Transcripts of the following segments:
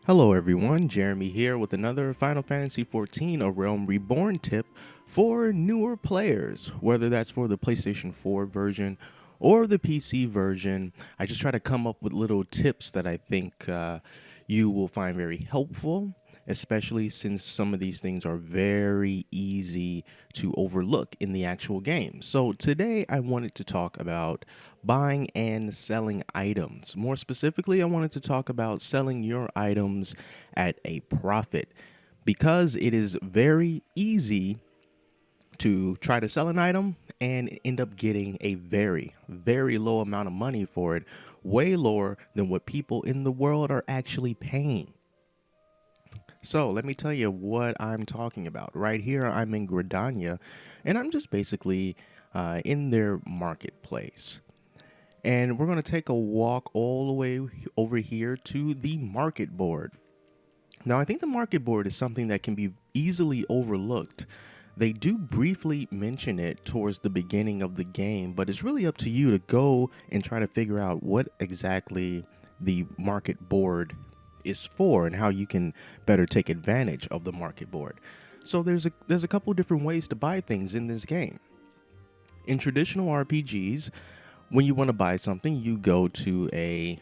Hello everyone, Jeremy here with another Final Fantasy XIV A Realm Reborn tip for newer players, whether that's for the PlayStation 4 version or the PC version. I just try to come up with little tips that I think you will find very helpful, especially since some of these things are very easy to overlook in the actual game. So today I wanted to talk about buying and selling items. More specifically, I wanted to talk about selling your items at a profit because it is very easy to try to sell an item and end up getting a very, very low amount of money for it, way lower than what people in the world are actually paying. So let me tell you what I'm talking about. Right here, I'm in Gridania, and I'm just basically in their marketplace. And we're going to take a walk all the way over here to the market board. Now, I think the market board is something that can be easily overlooked. They do briefly mention it towards the beginning of the game, but it's really up to you to go and try to figure out what exactly the market board is for and how you can better take advantage of the market board. So there's a couple different ways to buy things in this game. In traditional RPGs, when you want to buy something, you go to a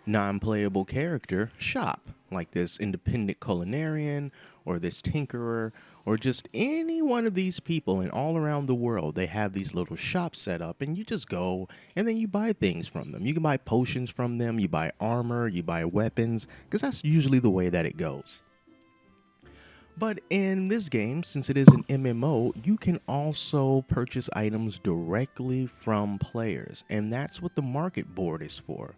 non-playable character shop, like this independent culinarian or this tinkerer or just any one of these people. And all around the world, they have these little shops set up, and you just go and then you buy things from them. You can buy potions from them, you buy armor, you buy weapons, because that's usually the way that it goes. But in this game, since it is an MMO, you can also purchase items directly from players, and that's what the market board is for.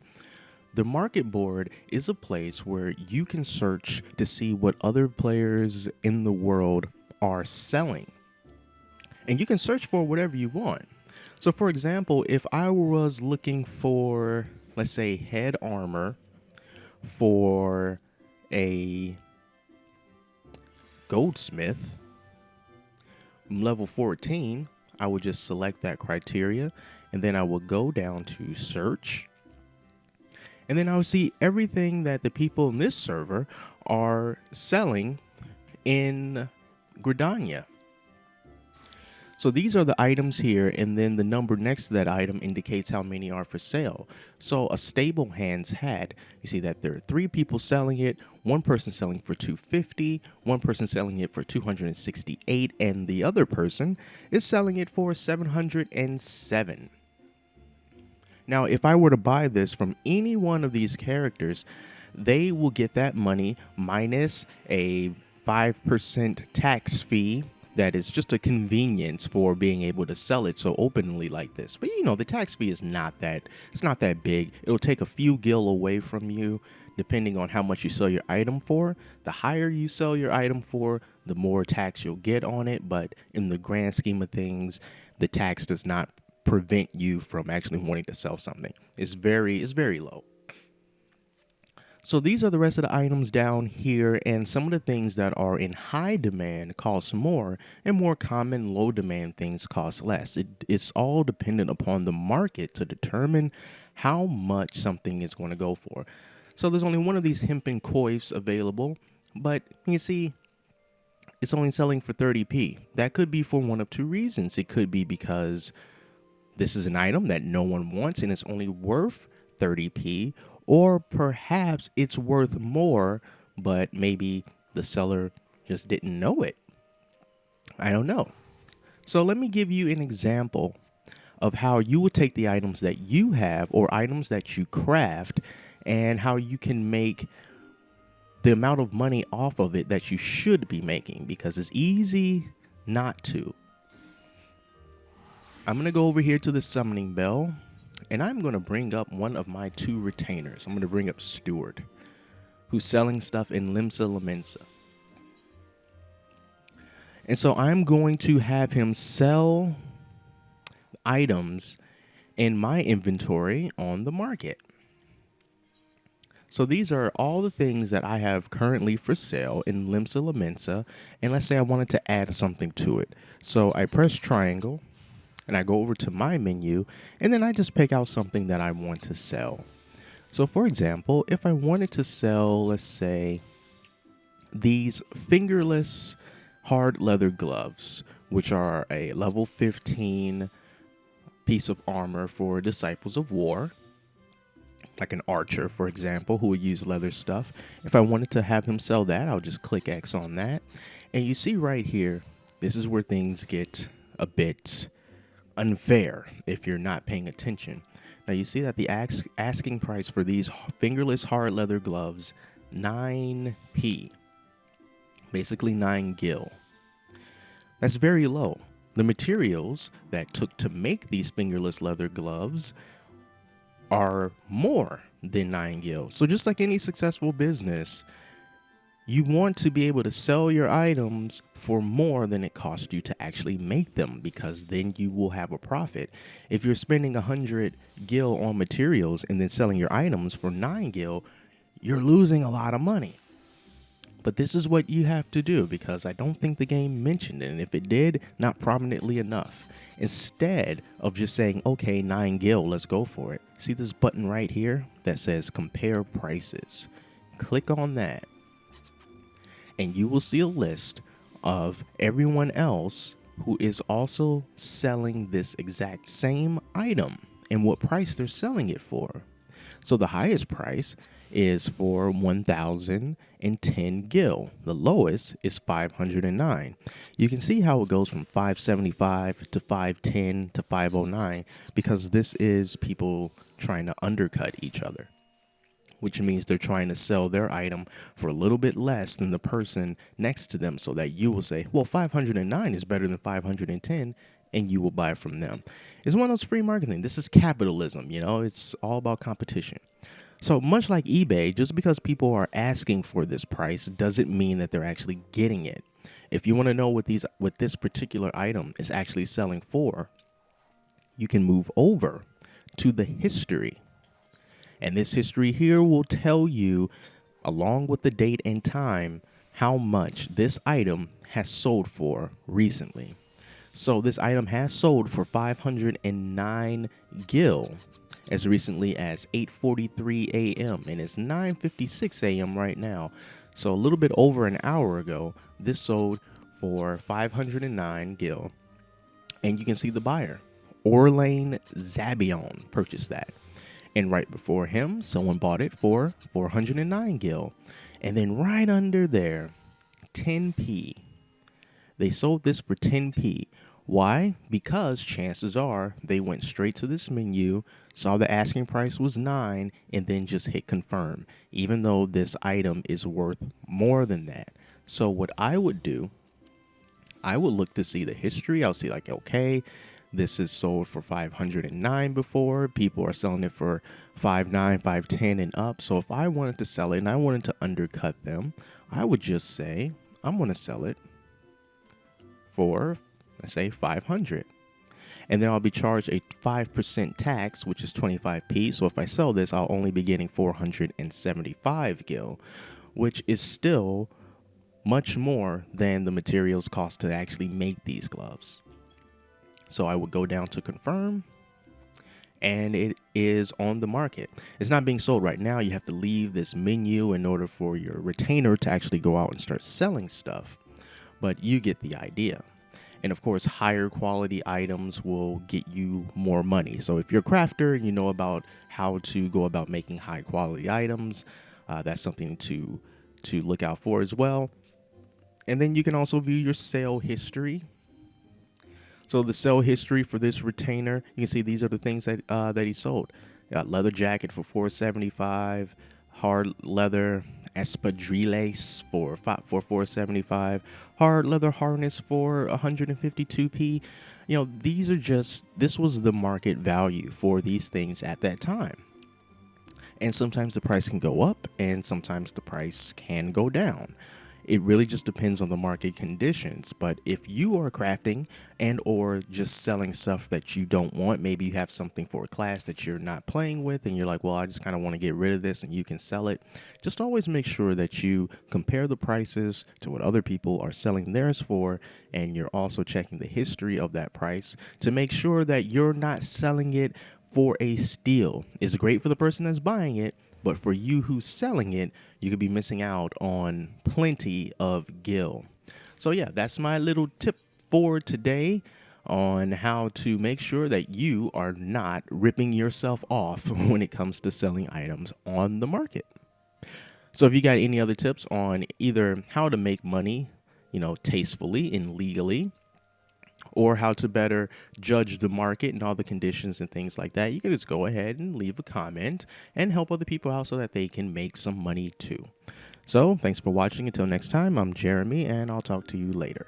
The market board is a place where you can search to see what other players in the world are selling. And you can search for whatever you want. So for example, if I was looking for, let's say, head armor for a goldsmith, level 14, I would just select that criteria, and then I will go down to search, and then I will see everything that the people in this server are selling in Gridania. So these are the items here, and then the number next to that item indicates how many are for sale. So a stable hands hat, you see that there are 3 people selling it, one person selling for 250, one person selling it for 268, and the other person is selling it for 707. Now, if I were to buy this from any one of these characters, they will get that money minus a 5% tax fee. That is just a convenience for being able to sell it so openly like this. But you know, the tax fee is not that big. It'll take a few gil away from you depending on how much you sell your item for. The higher you sell your item for, the more tax you'll get on it. But in the grand scheme of things, the tax does not prevent you from actually wanting to sell something. It's very low. So these are the rest of the items down here, and some of the things that are in high demand cost more, and more common low demand things cost less. It's all dependent upon the market to determine how much something is going to go for. So there's only one of these hempen coifs available, but you see, it's only selling for 30p. That could be for one of two reasons. It could be because this is an item that no one wants and it's only worth 30p, or perhaps it's worth more, but maybe the seller just didn't know it. I don't know. So let me give you an example of how you would take the items that you have or items that you craft and how you can make the amount of money off of it that you should be making, because it's easy not to. I'm going to go over here to the summoning bell, and I'm going to bring up one of my 2 retainers. I'm going to bring up Stewart, who's selling stuff in Limsa Lamensa. And so I'm going to have him sell items in my inventory on the market. So these are all the things that I have currently for sale in Limsa Lamensa. And let's say I wanted to add something to it. So I press triangle, and I go over to my menu, and then I just pick out something that I want to sell. So for example, if I wanted to sell, let's say, these fingerless hard leather gloves, which are a level 15 piece of armor for disciples of war, like an archer, for example, who would use leather stuff. If I wanted to have him sell that, I'll just click X on that. And you see right here, this is where things get a bit unfair if you're not paying attention. Now you see that the asking price for these fingerless hard leather gloves, 9p, basically 9 gil. That's very low. The materials that took to make these fingerless leather gloves are more than 9 gil. So just like any successful business, you want to be able to sell your items for more than it cost you to actually make them, because then you will have a profit. If you're spending 100 gil on materials and then selling your items for 9 gil, you're losing a lot of money. But this is what you have to do, because I don't think the game mentioned it. And if it did, not prominently enough. Instead of just saying, okay, 9 gil, let's go for it. See this button right here that says compare prices. Click on that. And you will see a list of everyone else who is also selling this exact same item and what price they're selling it for. So the highest price is for 1,010 gil. The lowest is 509. You can see how it goes from 575 to 510 to 509, because this is people trying to undercut each other, which means they're trying to sell their item for a little bit less than the person next to them, so that you will say, well, 509 is better than 510, and you will buy from them. It's one of those free marketing. This is capitalism, you know, it's all about competition. So much like eBay, just because people are asking for this price doesn't mean that they're actually getting it. If you want to know what this particular item is actually selling for, you can move over to the history. And this history here will tell you, along with the date and time, how much this item has sold for recently. So this item has sold for 509 gil as recently as 8:43 a.m. and it's 9:56 a.m. right now. So a little bit over an hour ago, this sold for 509 gil. And you can see the buyer, Orlane Zabion, purchased that. And right before him, someone bought it for 409 gil. And then right under there, 10p. They sold this for 10p. Why? Because chances are they went straight to this menu, saw the asking price was 9, and then just hit confirm, even though this item is worth more than that. So what I would do, I would look to see the history. I'll see like, okay, this is sold for 509 before. People are selling it for 5.9, 5.10 and up. So if I wanted to sell it and I wanted to undercut them, I would just say, I'm going to sell it for, let's say, 500. And then I'll be charged a 5% tax, which is 25p. So if I sell this, I'll only be getting 475 gil, which is still much more than the materials cost to actually make these gloves. So I would go down to confirm, and it is on the market. It's not being sold right now. You have to leave this menu in order for your retainer to actually go out and start selling stuff. But you get the idea. And of course, higher quality items will get you more money. So if you're a crafter and you know about how to go about making high quality items, that's something to look out for as well. And then you can also view your sale history. So the sale history for this retainer, you can see these are the things that he sold. Got leather jacket for 475, hard leather espadrilles for 475, hard leather harness for 152p. You know, these are just, this was the market value for these things at that time. And sometimes the price can go up and sometimes the price can go down. It really just depends on the market conditions. But if you are crafting and or just selling stuff that you don't want, maybe you have something for a class that you're not playing with and you're like, well, I just kind of want to get rid of this, and you can sell it. Just always make sure that you compare the prices to what other people are selling theirs for, and you're also checking the history of that price to make sure that you're not selling it for a steal. It's great for the person that's buying it, but for you who's selling it, you could be missing out on plenty of gil. So yeah, that's my little tip for today on how to make sure that you are not ripping yourself off when it comes to selling items on the market. So if you got any other tips on either how to make money, tastefully and legally, or how to better judge the market and all the conditions and things like that, you can just go ahead and leave a comment and help other people out so that they can make some money too. So thanks for watching. Until next time, I'm Jeremy, and I'll talk to you later.